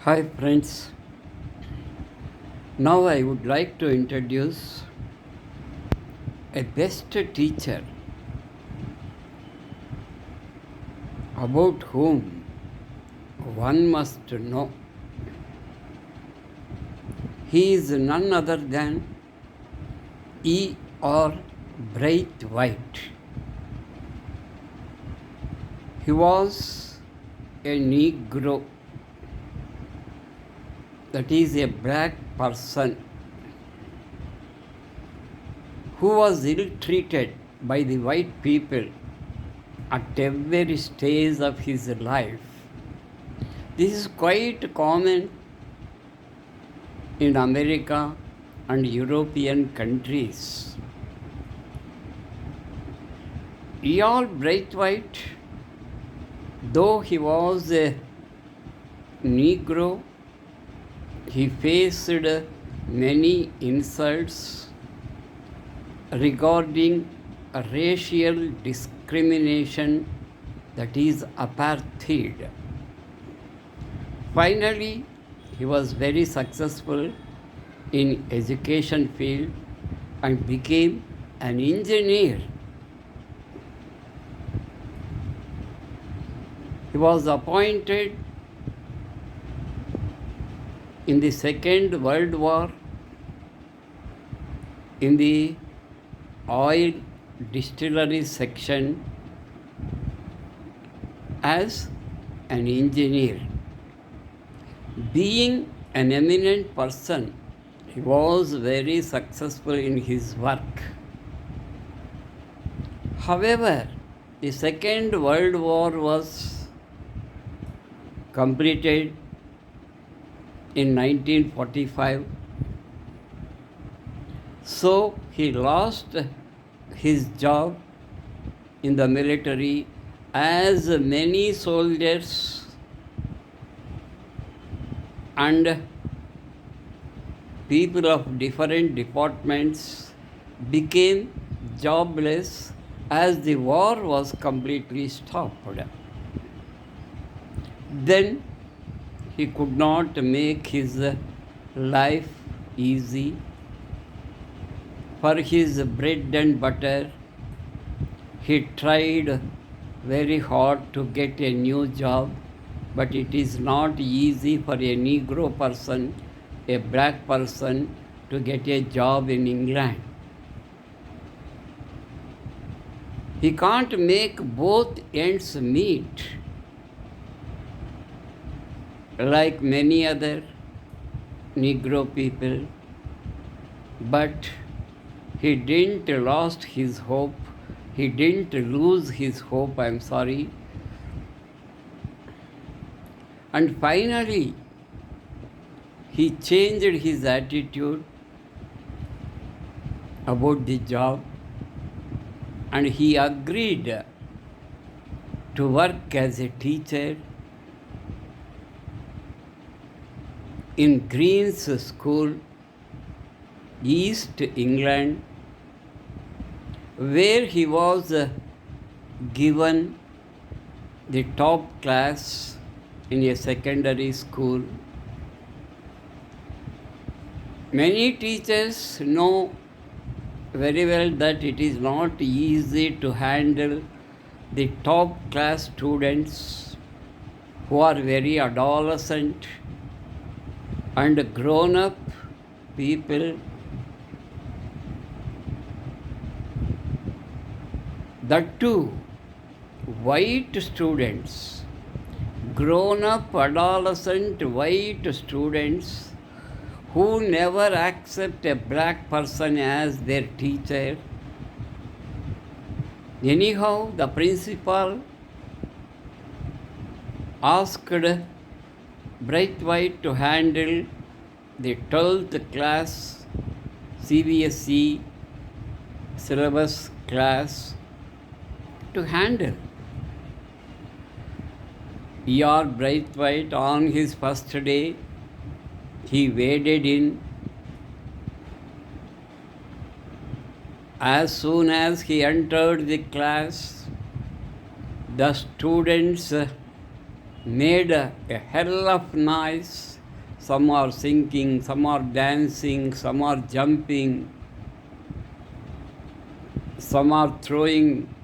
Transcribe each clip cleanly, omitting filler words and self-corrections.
Hi friends, now I would like to introduce a best teacher about whom one must know. He is none other than E. R. Braithwaite. He was a Negro, that is a black person who was ill-treated by the white people at every stage of his life. This is quite common in America and European countries. E.R. Braithwaite, though he was a Negro, he faced many insults regarding racial discrimination, that is apartheid. Finally, he was very successful in education field and became an engineer. He was appointed in the Second World War in the oil distillery section as an engineer. Being an eminent person, he was very successful in his work. However, the Second World War was completed in 1945. So he lost his job in the military, as many soldiers and people of different departments became jobless as the war was completely stopped. Then he could not make his life easy. For his bread and butter, he tried very hard to get a new job, but it is not easy for a Negro person, a black person, to get a job in England. He can't make both ends meet like many other Negro people, but he didn't lost his hope. He didn't lose his hope, I'm sorry. And finally, he changed his attitude about the job and he agreed to work as a teacher in Green's School, East England, where he was given the top class in a secondary school. Many teachers know very well that it is not easy to handle the top class students who are very adolescent and grown up people. That too, white students, grown up adolescent white students who never accept a black person as their teacher. Anyhow, the principal asked Braithwaite to handle the 12th class CBSE syllabus class to handle. E.R. Braithwaite, on his first day, he waded in. As soon as he entered the class, the students made a hell of noise. Some are singing, some are dancing, some are jumping, some are throwing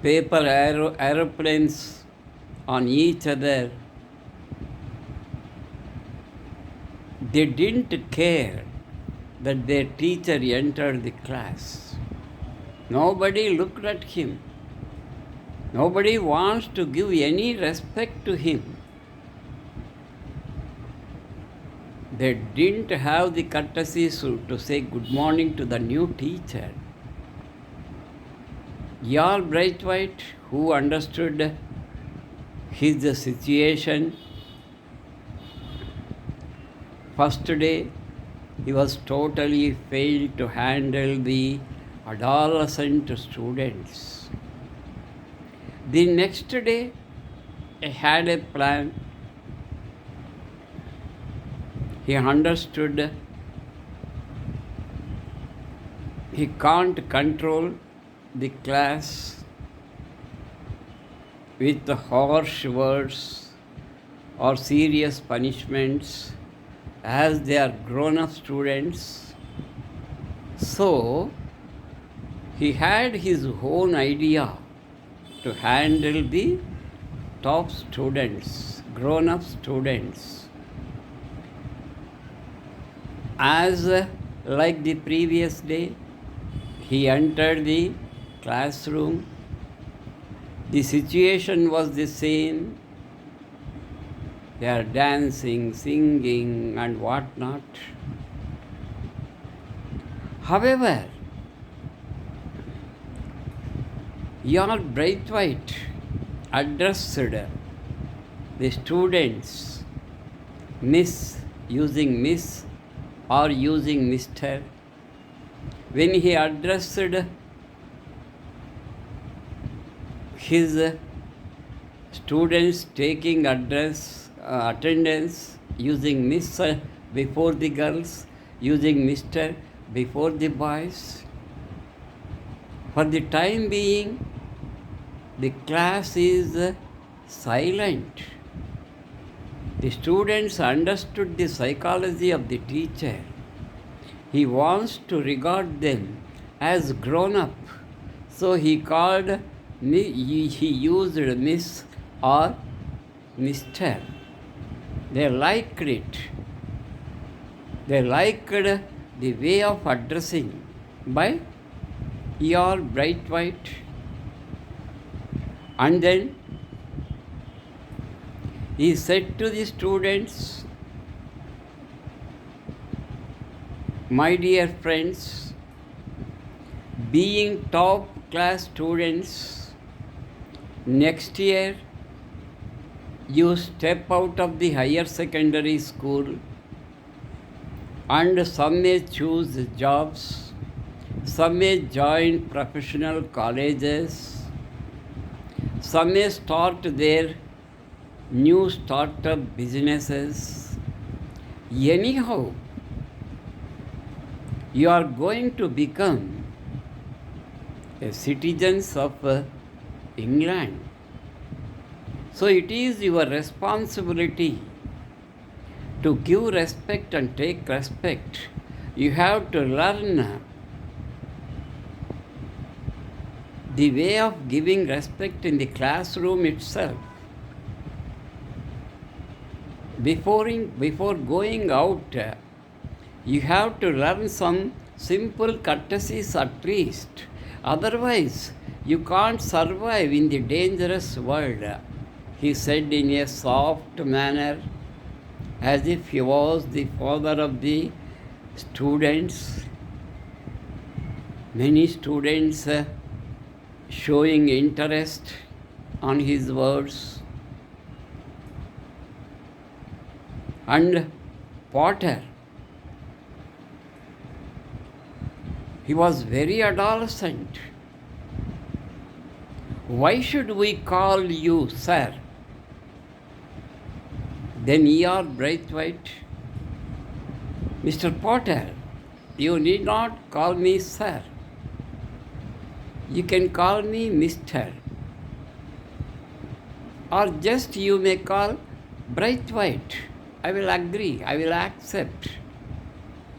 paper aeroplanes on each other. They didn't care that their teacher entered the class. Nobody looked at him. Nobody wants to give any respect to him. They didn't have the courtesy to say good morning to the new teacher. Yall Braithwaite, who understood his situation, first day he was totally failed to handle the adolescent students. The next day he had a plan. He understood he can't control the class with harsh words or serious punishments as they are grown-up students. So he had his own idea to handle the top students, grown-up students. As like the previous day, he entered the classroom. The situation was the same. They are dancing, singing, and whatnot. However, Yall Braithwaite addressed the students, using Miss or using Mr. When he addressed his students taking attendance using Miss before the girls, using Mr. before the boys, for the time being, the class is silent. The students understood the psychology of the teacher. He wants to regard them as grown up. So he used Miss or Mr. They liked it. They liked the way of addressing by Yall Braithwaite. And then he said to the students, my dear friends, being top class students, next year you step out of the higher secondary school and some may choose jobs, some may join professional colleges, some may start their new startup businesses. Anyhow, you are going to become citizens of England. So it is your responsibility to give respect and take respect. You have to learn the way of giving respect in the classroom itself. Before going out, you have to learn some simple courtesies at least. Otherwise, you can't survive in the dangerous world. He said in a soft manner, as if he was the father of the students. Many students showing interest on his words. And Potter, he was very adolescent. Why should we call you sir? Then Yall Braithwaite, Mr. Potter, you need not call me sir. You can call me Mr. or just you may call bright white. I will agree, I will accept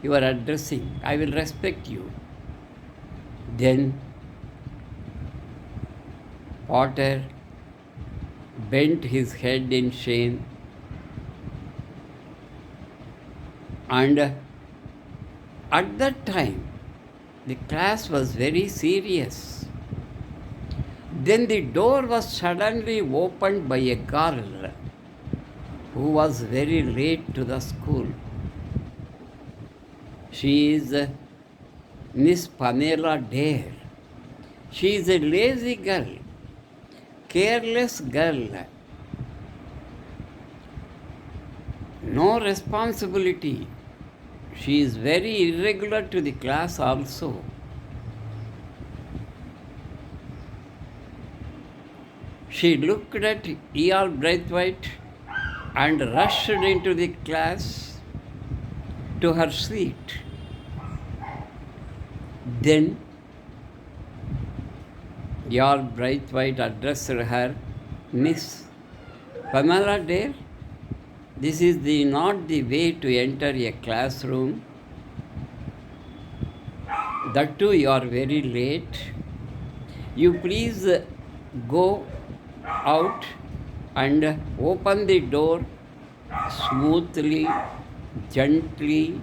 your addressing, I will respect you. Then Potter bent his head in shame and at that time the class was very serious. Then the door was suddenly opened by a girl who was very late to the school. She is Miss Pamela Dare. She is a lazy girl, careless girl, no responsibility. She is very irregular to the class also. She looked at E.R. Braithwaite and rushed into the class to her seat. Then E.R. Braithwaite addressed her, Miss Pamela Dare, this is not the way to enter a classroom. That too you are very late. You please go out and open the door smoothly, gently,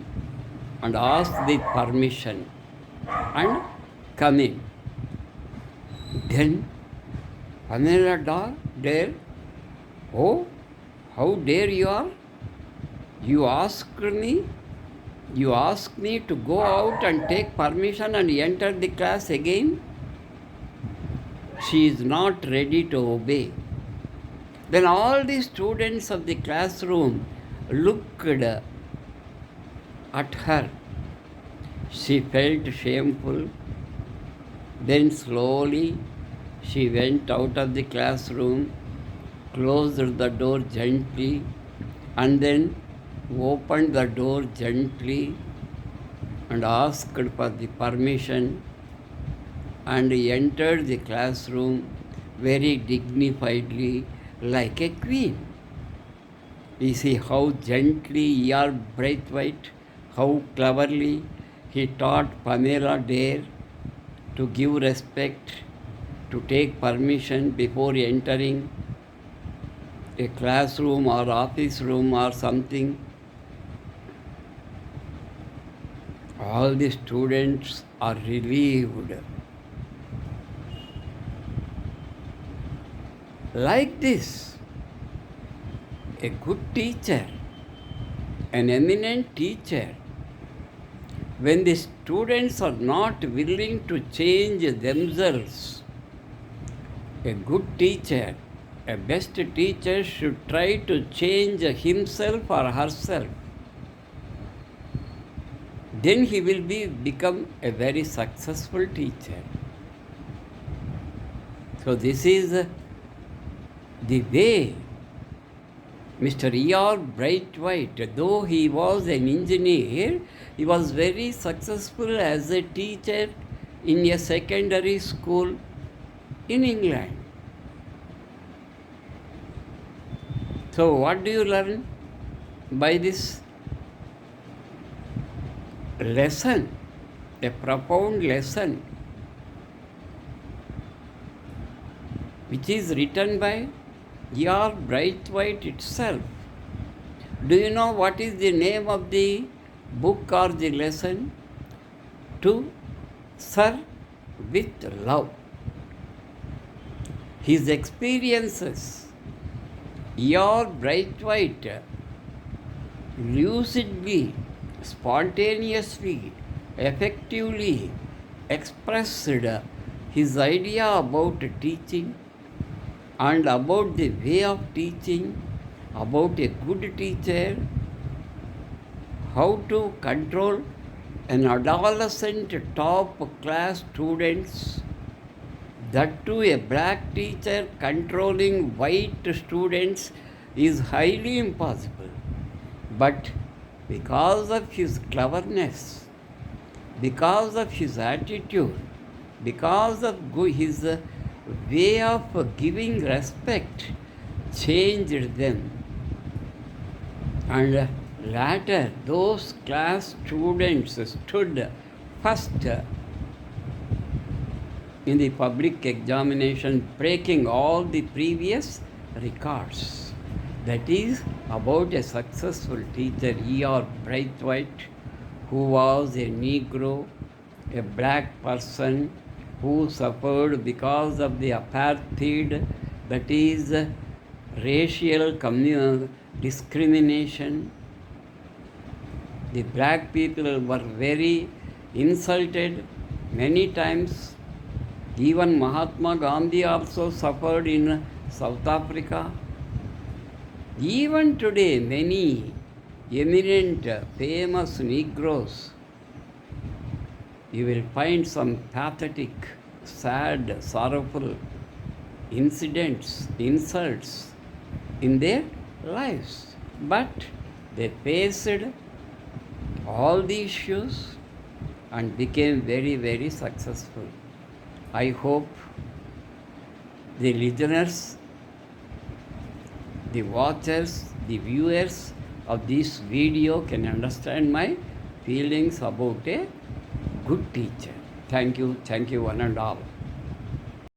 and ask the permission and come in. Then Pamela Dare, oh, how dare you are? You ask me to go out and take permission and enter the class again? She is not ready to obey. Then all the students of the classroom looked at her. She felt shameful. Then slowly she went out of the classroom, closed the door gently, and then opened the door gently and asked for the permission and entered the classroom very dignifiedly like a queen. You see how gently E.R. Braithwaite, how cleverly he taught Pamela Dare to give respect, to take permission before entering a classroom or office room or something. All the students are relieved. Like this, a good teacher, an eminent teacher, when the students are not willing to change themselves, a good teacher, a best teacher should try to change himself or herself. Then he will become a very successful teacher. So this is the way Mr. E.R. Braithwaite, though he was an engineer, he was very successful as a teacher in a secondary school in England. So what do you learn by this lesson? A profound lesson which is written by E.R. Braithwaite itself. Do you know what is the name of the book or the lesson? To Serve with Love. His experiences, E.R. Braithwaite lucidly, spontaneously, effectively expressed his idea about teaching and about the way of teaching, about a good teacher, how to control an adolescent top class students, that too a black teacher controlling white students is highly impossible. But because of his cleverness, because of his attitude, because of his way of giving respect, changed them. And later, those class students stood first in the public examination, breaking all the previous records. That is about a successful teacher, E.R. Braithwaite, who was a Negro, a black person who suffered because of the apartheid, that is racial discrimination. The black people were very insulted many times. Even Mahatma Gandhi also suffered in South Africa. Even today, many eminent, famous Negroes, you will find some pathetic, sad, sorrowful incidents, insults in their lives. But they faced all the issues and became very, very successful. I hope the listeners, the watchers, the viewers of this video can understand my feelings about a good teacher. Thank you one and all.